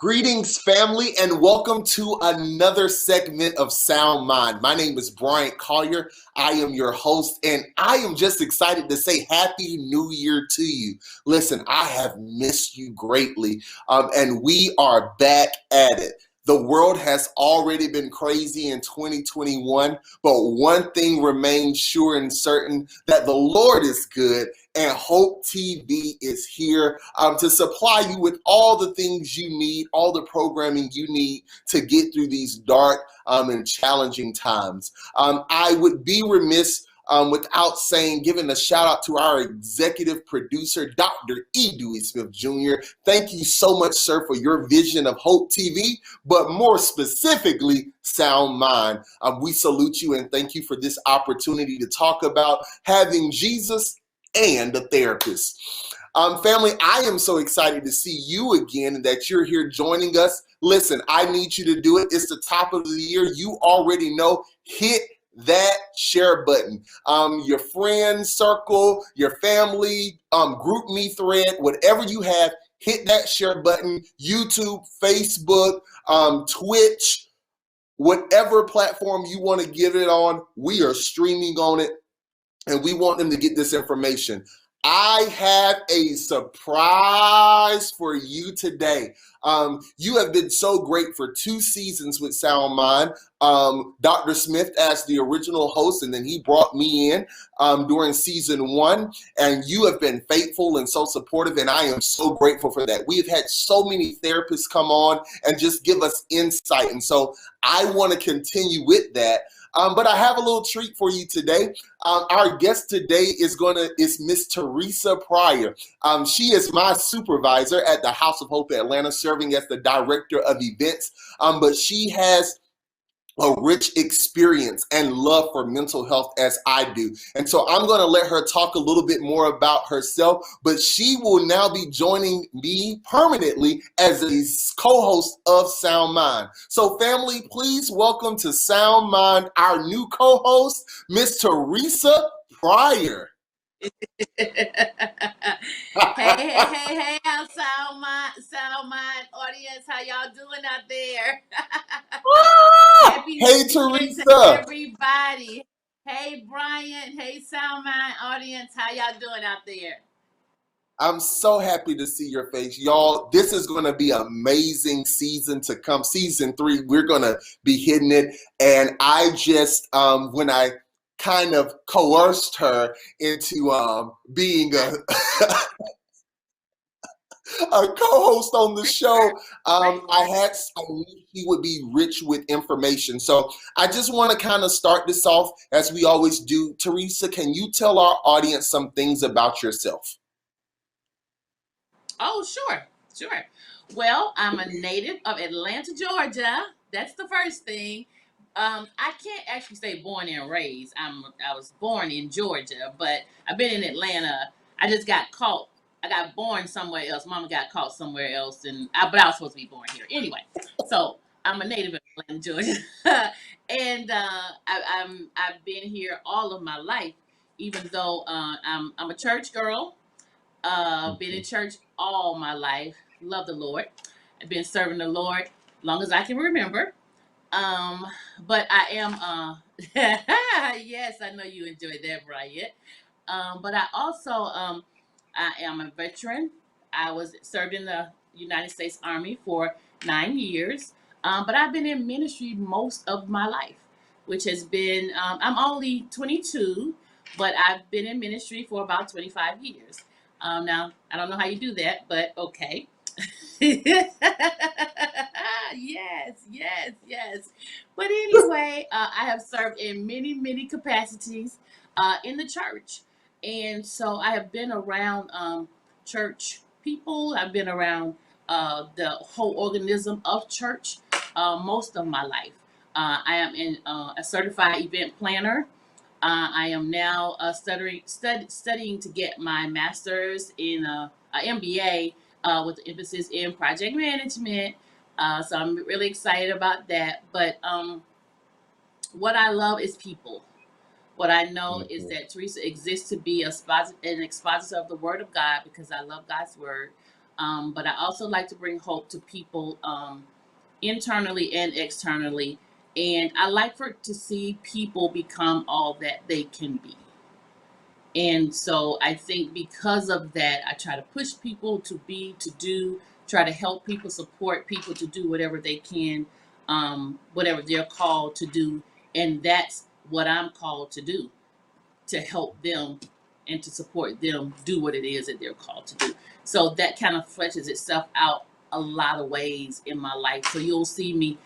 Greetings, family, and welcome to another segment of Sound Mind. My name is Bryant Collier. I am your host, and I am just excited to say Happy New Year to you. Listen, I have missed you greatly, and we are back at it. The world has already been crazy in 2021, but one thing remains sure and certain, that the Lord is good, and Hope TV is here to supply you with all the things you need, all the programming you need to get through these dark and challenging times. I would be remiss without giving a shout out to our executive producer, Dr. E. Dewey Smith Jr. Thank you so much, sir, for your vision of Hope TV, but more specifically, Sound Mind. We salute you and thank you for this opportunity to talk about having Jesus and a therapist. Family, I am so excited to see you again and that you're here joining us. Listen, I need you to do it. It's the top of the year. You already know. Hit that share button. Your friends circle, your family, group me thread, whatever you have, hit that share button. YouTube, Facebook, Twitch, whatever platform you want to get it on, we are streaming on it. And we want them to get this information. I have a surprise for you today. You have been so great for 2 seasons with Sound Mind. Dr. Smith as the original host, and then he brought me in during season 1. And you have been faithful and so supportive, and I am so grateful for that. We have had so many therapists come on and just give us insight. And so I want to continue with that. But I have a little treat for you today. Our guest today is Miss Teresa Pryor. She is my supervisor at the House of Hope Atlanta, serving as the director of events. But she has a rich experience and love for mental health as I do. And so I'm going to let her talk a little bit more about herself, but she will now be joining me permanently as a co-host of Sound Mind. So family, please welcome to Sound Mind our new co-host, Miss Teresa Pryor. Hey, our Sound Mind audience, how y'all doing out there? Happy Hey, New Year Teresa. to everybody. Hey, Brian. Hey, Sound Mind audience, how y'all doing out there? I'm so happy to see your face. Y'all, this is going to be an amazing season to come. Season 3, we're going to be hitting it. And I just, when I kind of coerced her into being a co-host on the show, I knew he would be rich with information. So I just want to kind of start this off as we always do. Teresa, can you tell our audience some things about yourself? Oh, sure. Well, I'm a native of Atlanta, Georgia. That's the first thing. I can't actually say born and raised. I was born in Georgia, but I've been in Atlanta. I just got caught. I got born somewhere else. Mama got caught somewhere else, but I was supposed to be born here anyway. So I'm a native of Atlanta, Georgia, and I've been here all of my life, even though I'm a church girl. Been in church all my life. Love the Lord. I've been serving the Lord long as I can remember. Um, but I am yes, I know you enjoyed that, Brian. But I am a veteran. I was served in the United States Army for 9 years. But I've been in ministry most of my life, which has been I'm only 22, but I've been in ministry for about 25 years. Now I don't know how you do that, but okay. Yes. But anyway, I have served in many capacities in the church. And so I have been around church people. I've been around the whole organism of church most of my life. I am a certified event planner. I am now studying to get my master's in a MBA with emphasis in project management. So I'm really excited about that. But what I love is people. What I know is that Teresa exists to be an expositor of the Word of God because I love God's Word. But I also like to bring hope to people, internally and externally. And I like for to see people become all that they can be. And so I think because of that, I try to push people to be, to do, try to help people, support people to do whatever they can, whatever they're called to do. And that's what I'm called to do, to help them and to support them do what it is that they're called to do. So that kind of fleshes itself out a lot of ways in my life. So you'll see me,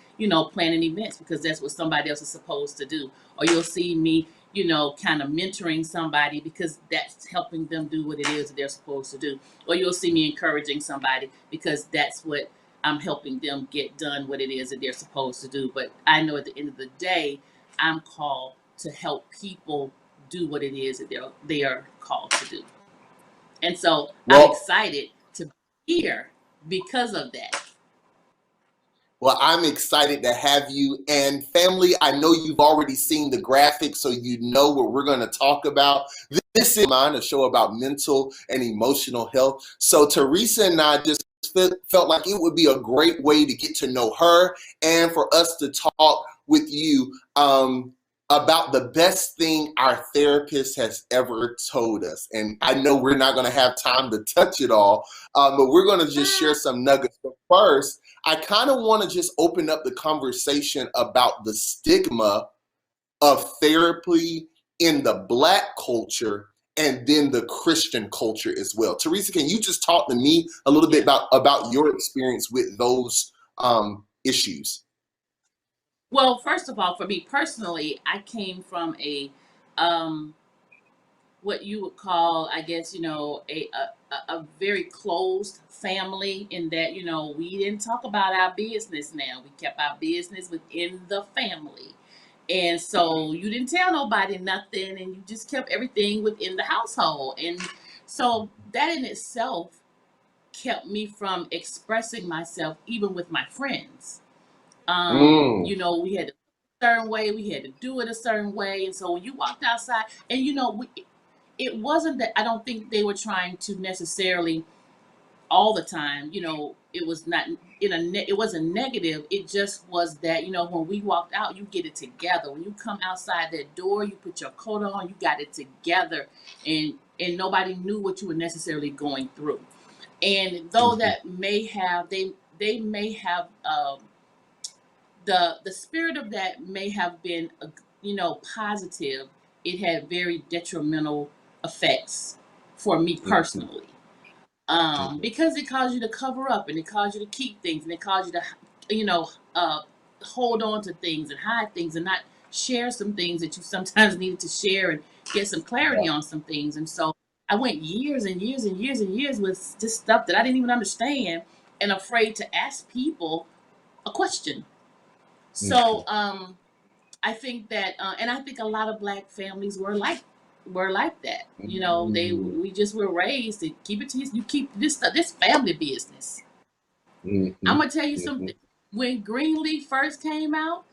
planning events because that's what somebody else is supposed to do. Or you'll see me, kind of mentoring somebody because that's helping them do what it is that they're supposed to do. Or you'll see me encouraging somebody because that's what I'm helping them get done what it is that they're supposed to do. But I know at the end of the day, I'm called to help people do what it is that they are called to do. And so I'm Well, excited to be here because of that. Well, I'm excited to have you. And family, I know you've already seen the graphics, so you know what we're going to talk about. This is mine, a show about mental and emotional health. So Teresa and I just felt like it would be a great way to get to know her and for us to talk with you about the best thing our therapist has ever told us. And I know we're not going to have time to touch it all, but we're going to just share some nuggets. But first, I kind of want to just open up the conversation about the stigma of therapy in the Black culture and then the Christian culture as well. Teresa, can you just talk to me a little bit Yeah. about your experience with those issues? Well, first of all, for me personally, I came from a um, what you would call, I guess, a very closed family in that, we didn't talk about our business now. We kept our business within the family. And so you didn't tell nobody nothing and you just kept everything within the household. And so that in itself kept me from expressing myself even with my friends. Mm, We had a certain way, we had to do it a certain way. And so when you walked outside, and it wasn't that I don't think they were trying to necessarily all the time, it was not it wasn't negative. It just was that, when we walked out, you get it together. When you come outside that door, you put your coat on, you got it together, and nobody knew what you were necessarily going through. And though mhm, that may have they may have the spirit of that may have been positive, it had very detrimental effects for me mhm, personally, mhm. because it caused you to cover up and it caused you to keep things and it caused you to uh, hold on to things and hide things and not share some things that you sometimes needed to share and get some clarity on some things. And so I went years and years and years and years with this stuff that I didn't even understand and afraid to ask people a question. So Mhm, I think that, and I think a lot of Black families were like that. mhm, We just were raised to keep it to you keep this stuff, this family business. I'm mhm, gonna tell you mhm. something. When Greenleaf first came out,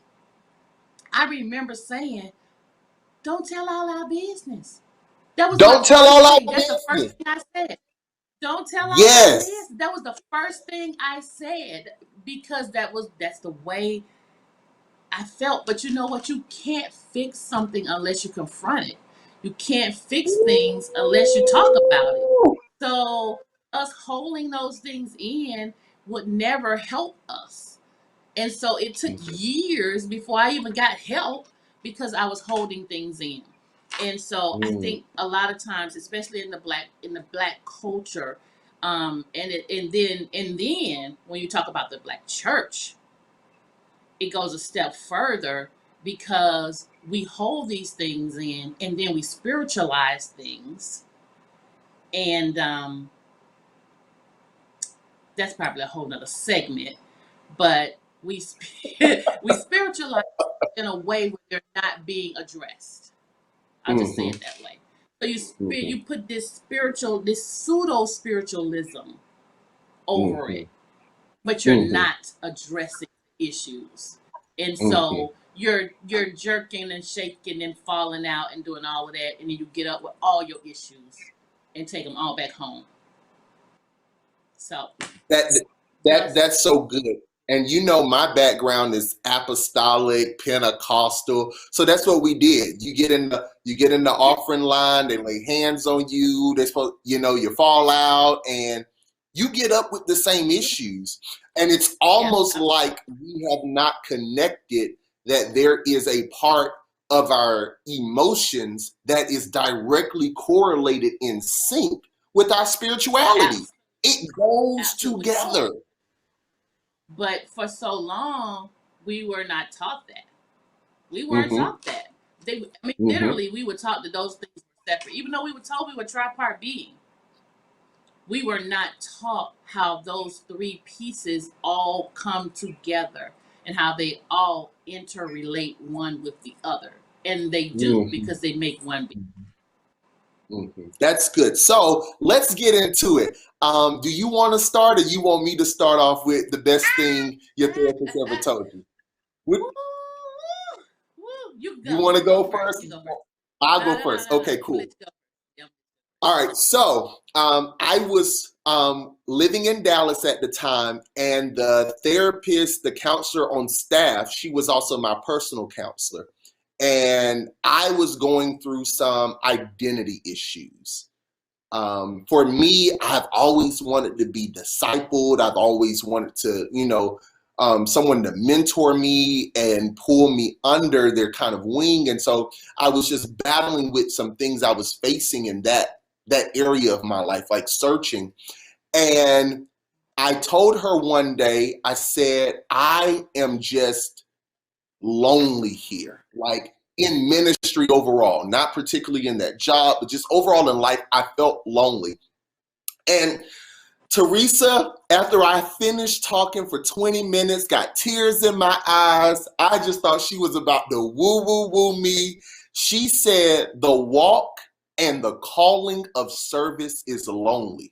I remember saying, "Don't tell all our business." That was my Don't tell first all our thing. That's the first business. thing I said. Don't tell all our Yes. business. That was the first thing I said because that's the way I felt. But you know what? You can't fix something unless you confront it. You can't fix things unless you talk about it. Ooh. So us holding those things in would never help us. And so it took Mhm, years before I even got help because I was holding things in. And so I mm, think a lot of times, especially in the black culture, and then when you talk about the Black church, it goes a step further because we hold these things in and then we spiritualize things. And that's probably a whole nother segment. But we spiritualize in a way where they're not being addressed. I'll just say mhm, it that way. So mhm, you put this pseudo spiritualism over it, mhm, but you're mhm, not addressing issues. And mhm. so you're jerking and shaking and falling out and doing all of that, and then you get up with all your issues and take them all back home. So That just that's so good. And you know, my background is apostolic, Pentecostal. So that's what we did. You get in the offering line, they lay hands on you, they supposed, you know, you fall out and you get up with the same issues. And it's yeah, almost like we have not connected that there is a part of our emotions that is directly correlated in sync with our spirituality. abs- It goes absolutely so. together. But for so long, we were not taught that. We weren't Mm-hmm. taught that. I mean, Mm-hmm. literally, we were taught that those things were separate. Even though we were told we were tripart being, we were not taught how those three pieces all come together and how they all interrelate one with the other. And they do Mm-hmm. because they make one being. Mm-hmm. That's good. So let's get into it. Do you want to start, or you want me to start off with the best thing your therapist ever told you? Woo, What, woo. You you go. want to You go go first. first? You go first. I'll No, go no, no, first. no, no. Okay, I'm gonna let cool. you go. Yep. All right, so I was living in Dallas at the time, and the therapist, the counselor on staff, she was also my personal counselor. And I was going through some identity issues. For me, I've always wanted to be discipled. I've always wanted to, you know, someone to mentor me and pull me under their kind of wing. And so I was just battling with some things I was facing in that area of my life, like searching. And I told her one day, I said, I am just lonely here, like in ministry overall, not particularly in that job, but just overall in life, I felt lonely. And Teresa, after I finished talking for 20 minutes, got tears in my eyes, I just thought she was about to woo woo woo me. She said, the walk and the calling of service is lonely.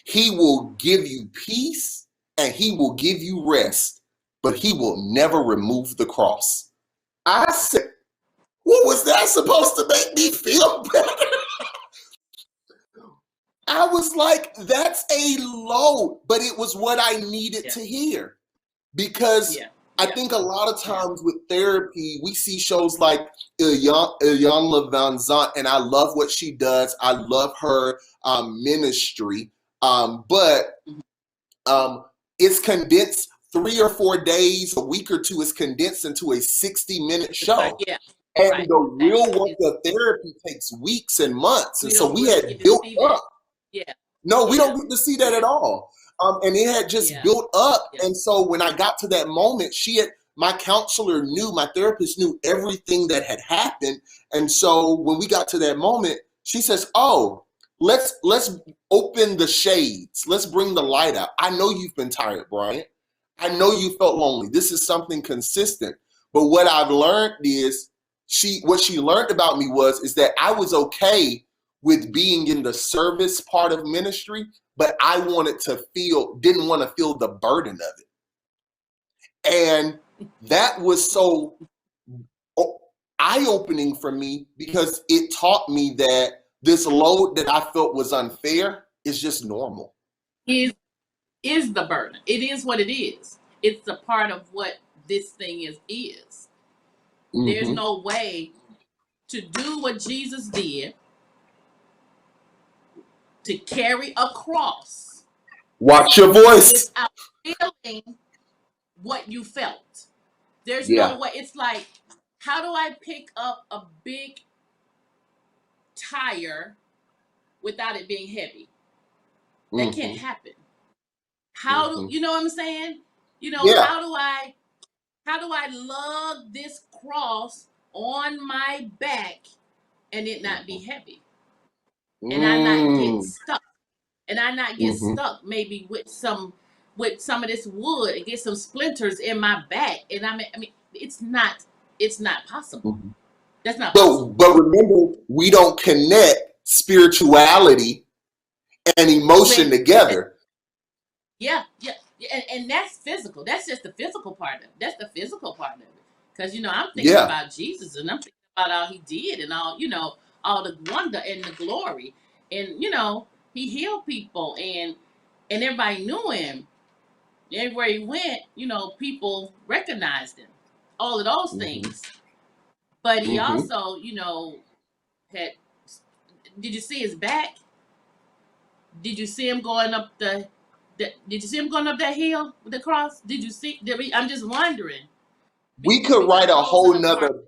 He will give you peace and he will give you rest, but he will never remove the cross. I said, what was that supposed to make me feel better? I was like, that's a low, but it was what I needed Yeah. to hear. Because Yeah. I Yeah. think a lot of Yeah. times with therapy, we see shows like Iyanla Van Zant, and I love what she does. I love her ministry. But Mhm. it's condensed 3 or 4 days, a week or two is condensed into a 60-minute show. Yeah. And Right. the real work Exactly. of therapy takes weeks and months. And We so don't we really had get to built see up. that. Yeah. No, we Yeah. don't get to see that Yeah. at all. And it had just Yeah. built up. Yeah. And so when I got to that moment, my counselor knew, my therapist knew everything that had happened. And so when we got to that moment, she says, oh, let's open the shades. Let's bring the light out. I know you've been tired, Brian. I know you felt lonely. This is something consistent. But what I've learned is what she learned about me is that I was okay with being in the service part of ministry, but I didn't want to feel the burden of it. And that was so eye-opening for me because it taught me that this load that I felt was unfair is just normal. Is the burden. It is what it is. It's a part of what this thing is. There's Mm-hmm. no way to do what Jesus did, to carry a cross Watch your voice. without feeling what you felt. There's Yeah. no way. It's like, how do I pick up a big tire without it being heavy? That can't Mm-hmm. happen. How do Mm-hmm. you know what I'm saying? Yeah. How do I lug this cross on my back and it not be heavy? And I not get Mm. stuck. And I not get Mm-hmm. stuck maybe with some of this wood and get some splinters in my back. And I mean it's not possible. Mm-hmm. That's not But possible. but remember, we don't connect spirituality and emotion With together. Yeah, yeah, yeah, and that's physical. That's just the physical part of it. That's the physical part of it. Because I'm thinking Yeah. about Jesus, and I'm thinking about all He did, and all the wonder and the glory, and he healed people, and everybody knew him. Everywhere he went, people recognized him. All of those Mm-hmm. things. But he Mm-hmm. also, had. Did you see his back? Did you see him going up did you see him going up that hill with the cross? Did you see? I'm just wondering We could write because a those are whole the parts. nother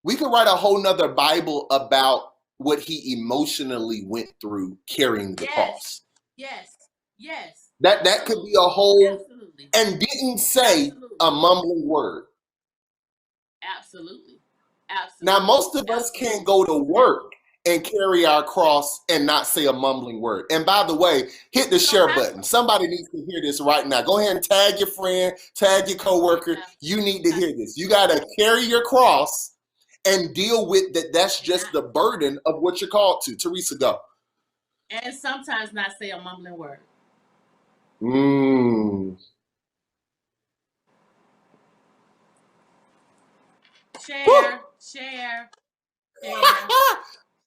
we could write a whole nother Bible about what he emotionally went through carrying the Yes, cross. yes, yes. That could be a Absolutely, whole, absolutely, and didn't say a absolutely, mumbling word. absolutely, Now, absolutely, most of us can't absolutely. go to Now, work and carry our cross and not say a mumbling word. And by the way, hit the you don't share have button. to. Somebody needs to hear this right now. Go ahead and tag your friend, tag your You don't coworker. have to. You need to hear this. You got to carry your cross and deal with that. That's And just the burden of what you're called to. Teresa, go. and sometimes not say a mumbling word. Mm. Share, share, share.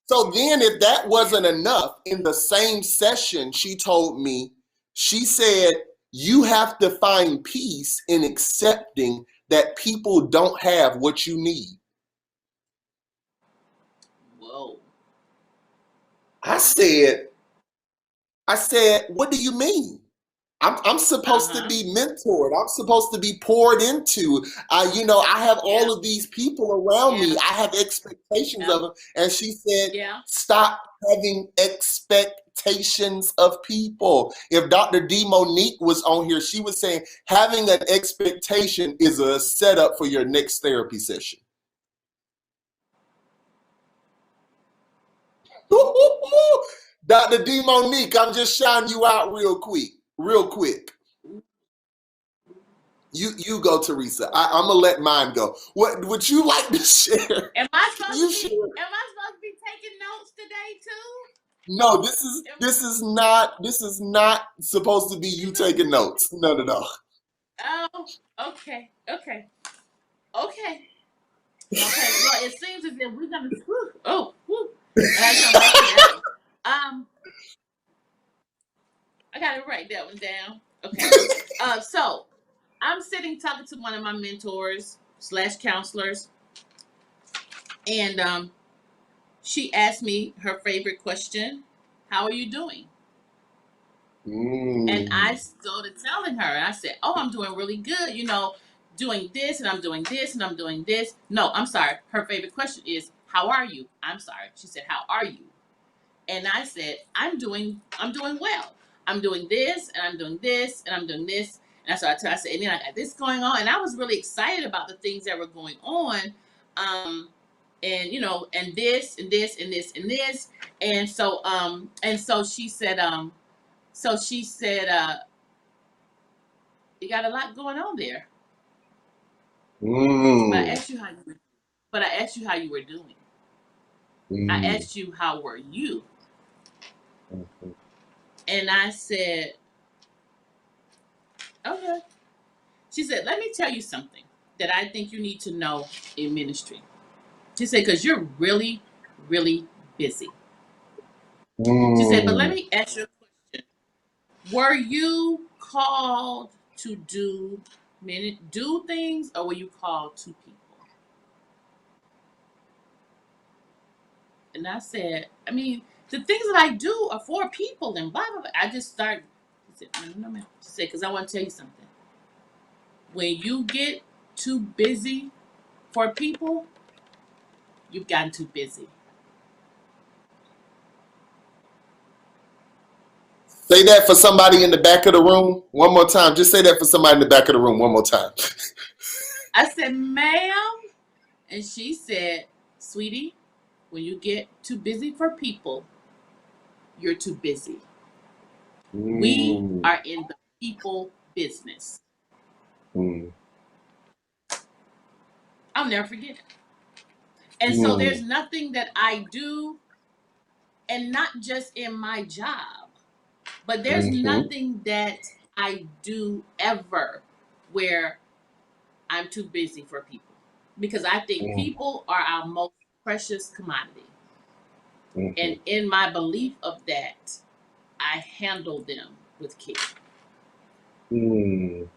So then, if that wasn't enough, in the same session, she told me, she said, you have to find peace in accepting that people don't have what you need. Whoa. I said, what do you mean? I'm Uh supposed to huh. be mentored. I'm supposed to be poured into. I have Yeah. all of these people around me. Yeah. I have expectations Yeah. of them. And she said, Yeah. stop having expectations of people. If Dr. D. Monique was on here, she was saying having an expectation is a setup for your next therapy session. Dr. D. Monique, I'm just shouting you out real quick. Real quick. You go, Teresa. I'm gonna let mine go. What would you like to share? Am I supposed to You be? share. Am I supposed to be taking notes today too? No, this is not supposed to be you taking notes. No, no, no. Oh, okay, okay, okay, okay. Well, it seems as if we're gonna. Whew, oh, whew, I gotta come back to that one. I gotta write that one down. Okay. So I'm sitting talking to one of my mentors slash counselors, and she asked me her favorite question: "How are you doing?" And I Mm. started telling her, and I said, "Oh, I'm doing really good. Doing this, and I'm doing this, and I'm doing this." No, I'm sorry. Her favorite question is, "How are you?" I'm sorry. She said, "How are you?" And I said, I'm doing well. I'm doing this, and I'm doing this, and I'm doing this." And so I said, and then I got this going on, and I was really excited about the things that were going on, and and this, and this, and this, and this, and so she said, you got a lot going on there. But I Mm. asked you how you were. But I asked you how you were doing. I Mm. asked you how were you, Mm. and I said, okay. She said, let me tell you something that I think you need to know in ministry. She said, because you're really, really busy. She said, but let Mm. me ask you a question. Were you called to do things, or were you called to people? And I said, I mean, the things that I do are for people and blah, blah, blah. I just started. She said, no, no, no. She said, because I want to tell you something. When you get too busy for people, you've gotten too busy. Say that for somebody in the back of the room one more time. Just say that for somebody in the back of the room one more time. I said, ma'am. And she said, sweetie, when you get too busy for people, you're too busy. We Mm. are in the people business. Mm. I'll never forget it. And so there's Mm. nothing that I do, and not just in my job, but there's Mm-hmm. nothing that I do ever where I'm too busy for people. Because I think Mm. people are our most precious commodity. Mm-hmm. And in my belief of that, I handle them with care. Mm,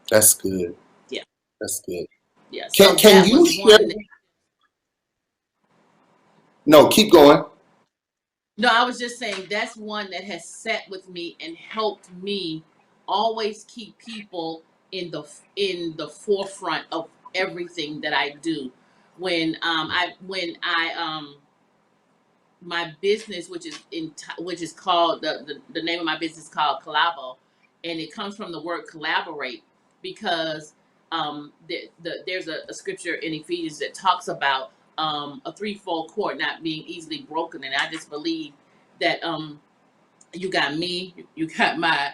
that's good. Yeah. That's good. Yeah. Can So can that you was share? one. No, keep going. No, I was just saying that's one that has sat with me and helped me always keep people in the forefront of everything that I do. When I my business, which is called the name of my business is called Collabo, and it comes from the word collaborate because there's a scripture in Ephesians that talks about a threefold cord not being easily broken, and I just believe that you got me, you have my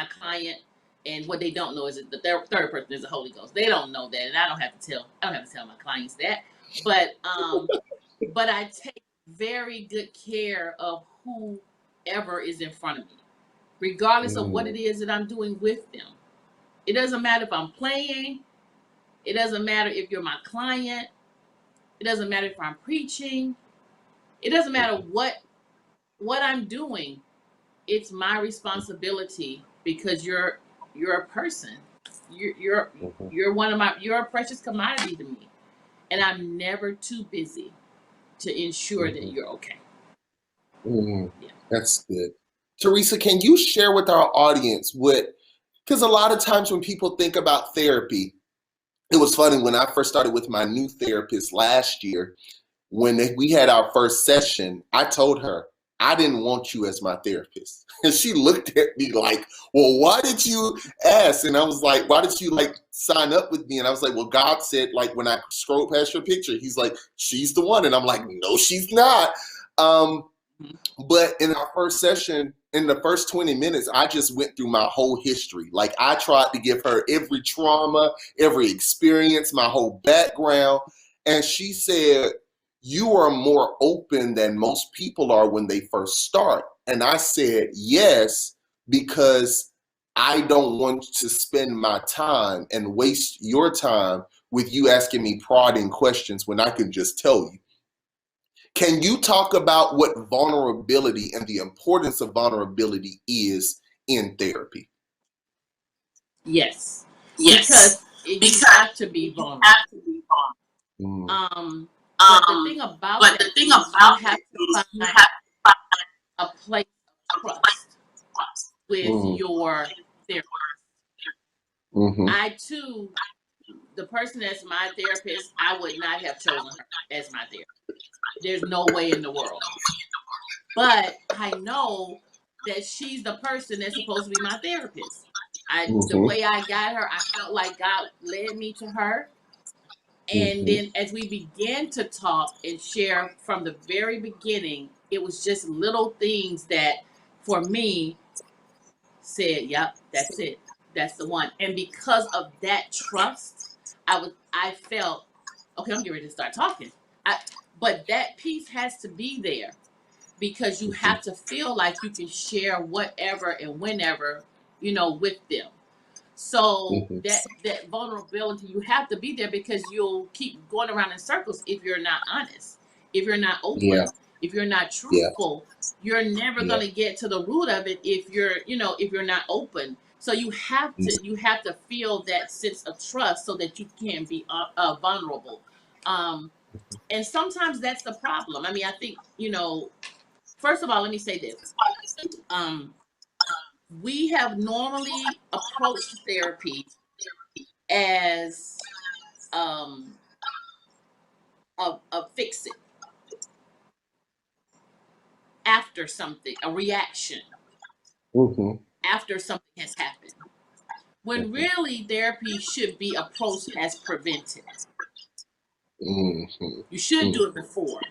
client, and what they don't know is that the third person is the Holy Ghost. They don't know that, and I don't have to tell my clients that, but I take very good care of whoever is in front of me, regardless of what Mm, it is that I'm doing with them. It doesn't matter if I'm playing. It doesn't matter if you're my client. It doesn't matter if I'm preaching. It doesn't matter what I'm doing. It's my responsibility because you're a person. You're you're mhm, you're a precious commodity to me, and I'm never too busy to ensure that mhm, you're okay. mhm. Yeah. That's good. Teresa, can you share with our audience what? Because a lot of times when people think about therapy, it was funny when I first started with my new therapist last year. When we had our first session, I told her I didn't want you as my therapist. And she looked at me like, well, why did you ask? And I was like, why did you like sign up with me? And I was like, well, God said, like, when I scrolled past your picture, he's like, she's the one. And I'm like, no, she's not. Um, Mhm. but in our first session, in the first 20 minutes, I just went through my whole history. Like I tried to give her every trauma, every experience, my whole background. And she said, you are more open than most people are when they first start. And I said, yes, because I don't want to spend my time and waste your time with you asking me prodding questions when I can just tell you. Can you talk about what vulnerability and the importance of vulnerability is in therapy? Yes, Yes, because you because have to be you have vulnerable. to be vulnerable. Mm. Um, but the Um, thing about but that the thing is you about have it to is you find have to find a place a of place trust to trust with Mm. your therapist. Mm-hmm. I too, the person that's my therapist, I would not have chosen her as my therapist. There's no way in the world. But I know that she's the person that's supposed to be my therapist. The Mm-hmm. way I got her, I felt like God led me to her. And Mm-hmm. then as we began to talk and share from the very beginning, it was just little things that for me said, yep, that's it. That's the one. And because of that trust, I felt, okay, I'm getting ready to start talking. I but that piece has to be there because you Mm-hmm. have to feel like you can share whatever and whenever, with them. So Mm-hmm. that vulnerability, you have to be there because you'll keep going around in circles if you're not honest, if you're not Yeah. open, if you're not Yeah. truthful. You're never Yeah. going to get to the root of it if you're not open. So you have to feel that sense of trust so that you can be vulnerable. Um, and sometimes that's the problem. I mean, I think first of all, let me say this. Um, we have normally approached therapy as um, a fix it after something, a reaction Mm-hmm. after something has happened. When Mm-hmm. really therapy should be approached as preventive. Mm-hmm. You should do it Mm-hmm. before.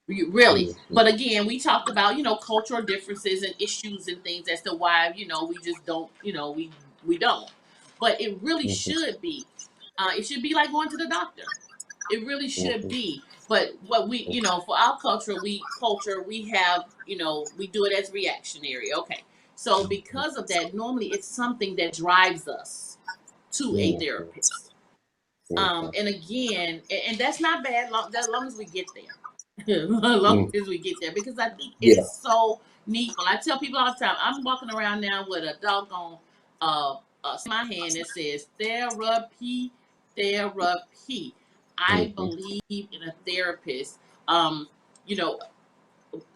Really. Mm-hmm. But again, we talked about, cultural differences and issues and things as to why, we just don't, we don't. But it really Mm-hmm. should be. It should be like going to the doctor. It really should Mm-hmm. be. But what for our culture, we have, we do it as reactionary. Okay. So because of that, normally it's something that drives us to a Mm-hmm. therapist. Mhm. And again, and that's not bad, as long as we get there. As long Mhm. as we get there, because I think it Yeah. is so needful. I tell people all the time, I'm walking around now with a doggone in my hand that says therapy, therapy. I Mhm. believe in a therapist. Um, you know,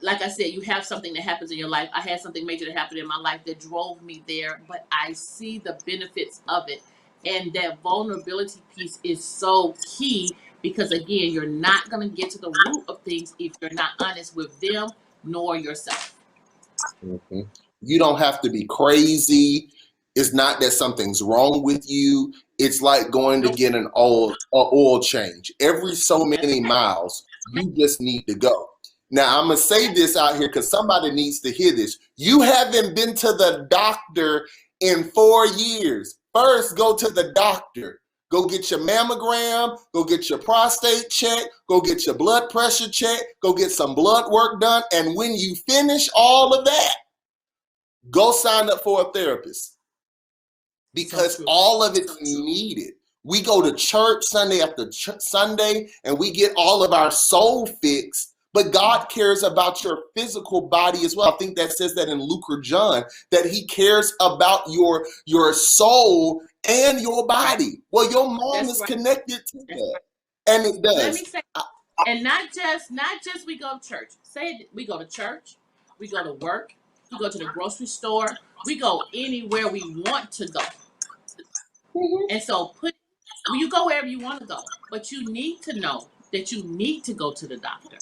like I said, you have something that happens in your life. I had something major that happened in my life that drove me there, but I see the benefits of it. And that vulnerability piece is so key because, again, you're not going to get to the root of things if you're not honest with them nor yourself. Mhm. You don't have to be crazy. It's not that something's wrong with you. It's like going to Nope. get an oil change. Every so That's many right. miles, you just need to go. Now, I'm going to say this out here because somebody needs to hear this. You haven't been to the doctor in 4 years. First, go to the doctor. Go get your mammogram, go get your prostate check, go get your blood pressure check, go get some blood work done. And when you finish all of that, go sign up for a therapist So because true. all of it's needed. We go to church Sunday after Sunday and we get all of our soul fixed, but God cares about your physical body as well. I think that says that in Luke or John, that he cares about your soul and your Right. body. Well, your mind That's is right. connected to That's that. right. And it Let me does. say, and not just we go to church. Say we go to church, we go to work, we go to the grocery store, we go anywhere we want to go. And so you go wherever you want to go, but you need to know that you need to go to the doctor.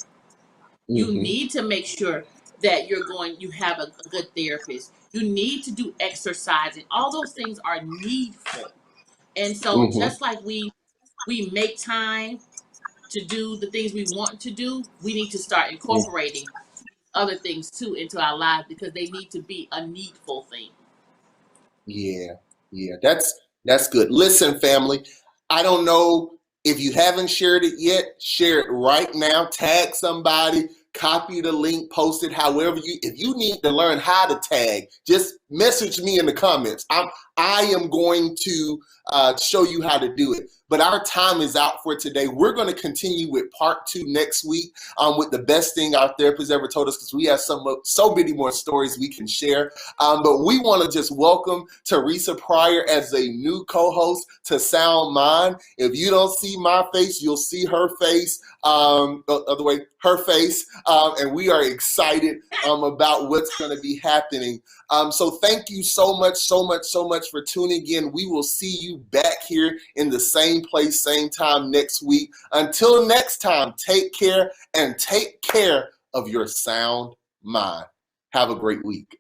You Mm-hmm. need to make sure that you have a good therapist. You need to do exercising. All those things are needful. And so Mm-hmm. just like we make time to do the things we want to do, we need to start incorporating other things too into our lives because they need to be a needful thing. Yeah, yeah, that's good. Listen, family, I don't know if you haven't shared it yet, share it right now. Tag somebody, copy the link, post it however if you need to learn how to tag, just message me in the comments. I am going to show you how to do it. But our time is out for today. We're going to continue with part 2 next week with the best thing our therapist ever told us because we have so many more stories we can share. But we want to just welcome Teresa Pryor as a new co-host to Sound Mind. If you don't see my face, you'll see her face. The other way, her face. And we are excited about what's going to be happening. So thank you so much, so much, so much for tuning in. We will see you back here in the same place, same time next week. Until next time, take care and take care of your sound mind. Have a great week.